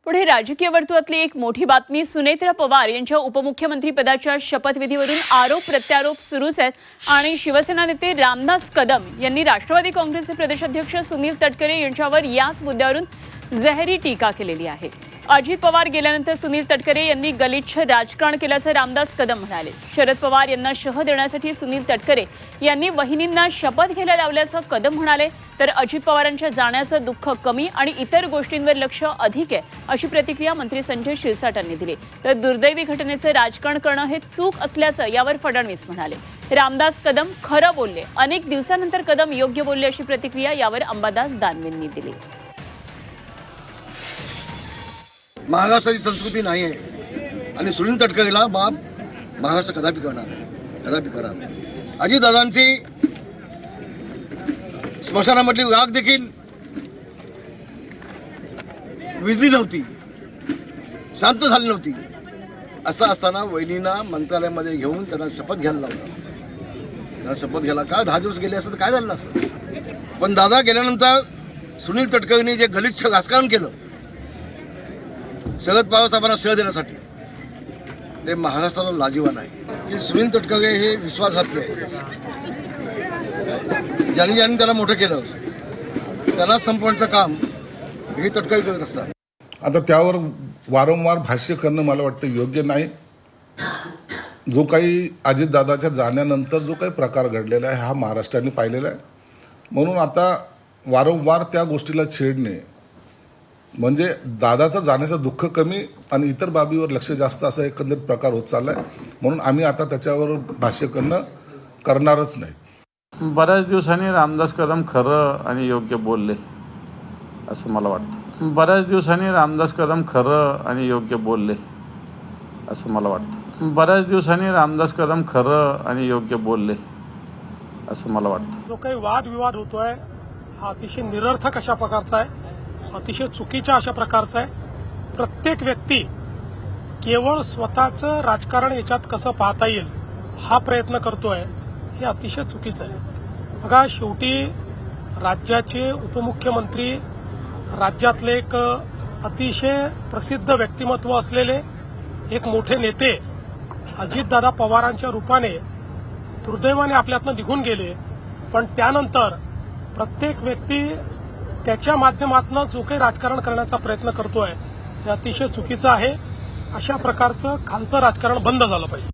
पुढे राजकीय वर्तुळातली एक मोठी बातमी, सुनेत्रा पवार यांच्या उपमुख्यमंत्रीपदाच्या शपथविधीवरून आरोप प्रत्यारोप सुरूच आहेत आणि शिवसेना नेते रामदास कदम यांनी राष्ट्रवादी काँग्रेसचे प्रदेशाध्यक्ष सुनील तटकरे यांच्यावर याच मुद्द्यावरून जाहीर टीका केलेली आहे। अजित पवार गेल्यानंतर सुनील तटकरे यांनी गलिच्छ राजकारण केल्याचं रामदास कदम म्हणाले। शरद पवार यांना शह देण्यासाठी सुनील तटकरे यांनी वहिनींना शपथ घ्यायला लावल्याचं कदम म्हणाले, तर अजित पवारांच्या जाण्याचं दुःख कमी आणि इतर गोष्टींवर लक्ष अधिक आहे अशी प्रतिक्रिया मंत्री संजय शिरसाटांनी दिली। तर दुर्दैवी घटनेचं राजकारण करणं हे चूक असल्याचं यावर फडणवीस म्हणाले। रामदास कदम खरं बोलले, अनेक दिवसानंतर कदम योग्य बोलले अशी प्रतिक्रिया यावर अंबादास दानवेंनी दिली। महाराष्ट्राची संस्कृती नाही आहे आणि सुनील तटकरेला बाप महाराष्ट्र कदापि करणार नाही, कदापि करणार नाही। अजितदादांची स्मशानामधली राग देखील विजली नव्हती, शांत झाली नव्हती। असं असताना वहिनींना मंत्रालयामध्ये घेऊन त्यांना शपथ घ्यायला लावलं। त्यांना शपथ घ्यायला का 10 दिवस गेले असतं तर काय झालं असतं। पण दादा गेल्यानंतर सुनील तटकरेंनी जे गलिच्छ राजकारण केलं शरद पवार साहेबांना शह देण्यासाठी, ते महाराष्ट्राला लाजिवान आहे की सुनील तटकरे हे विश्वासघातले आहेत। ज्यांनी ज्यांनी त्याला मोठं केलं त्यांना संपवण्याचं काम हे तटकरे करत असतात। आता त्यावर वारंवार भाष्य करणं मला वाटतं योग्य नाही। जो काही अजितदादाच्या जाण्यानंतर जो काही प्रकार घडलेला आहे हा महाराष्ट्राने पाहिलेला आहे, म्हणून आता वारंवार त्या गोष्टीला छेडणे म्हणजे दादाचं जाण्याचं दुःख कमी आणि इतर बाबीवर लक्ष जास्त असा एकंदरीत प्रकार होत चाललाय। म्हणून आम्ही आता त्याच्यावर भाष्य करणारच नाही। बऱ्याच दिवसांनी रामदास कदम खरं आणि योग्य बोलले असं मला वाटतं। बऱ्याच दिवसांनी रामदास कदम खरं आणि योग्य बोलले असं मला वाटतं। बऱ्याच दिवसांनी रामदास कदम खरं आणि योग्य बोलले असं मला वाटतं। जो काही वादविवाद होतोय हा अतिशय निरर्थक अशा प्रकारचा आहे, अतिशय चुकीच्या अशा प्रकारचा आहे। प्रत्येक व्यक्ती केवळ स्वतःचं राजकारण याच्यात कसं पाहता येईल हा प्रयत्न करतोय, हे अतिशय चुकीचं आहे। बघा, शेवटी राज्याचे उपमुख्यमंत्री, राज्यातले एक अतिशय प्रसिद्ध व्यक्तिमत्व असलेले एक मोठे नेते अजितदादा पवारांच्या रूपाने दुर्दैवाने आपल्यातनं निघून गेले। पण त्यानंतर प्रत्येक व्यक्ती त्याच्या माध्यमातून जो काही राजकारण करण्याचा प्रयत्न करतोय हे अतिशय चुकीचं आहे। अशा प्रकारचं खालचं राजकारण बंद झालं पाहिजे।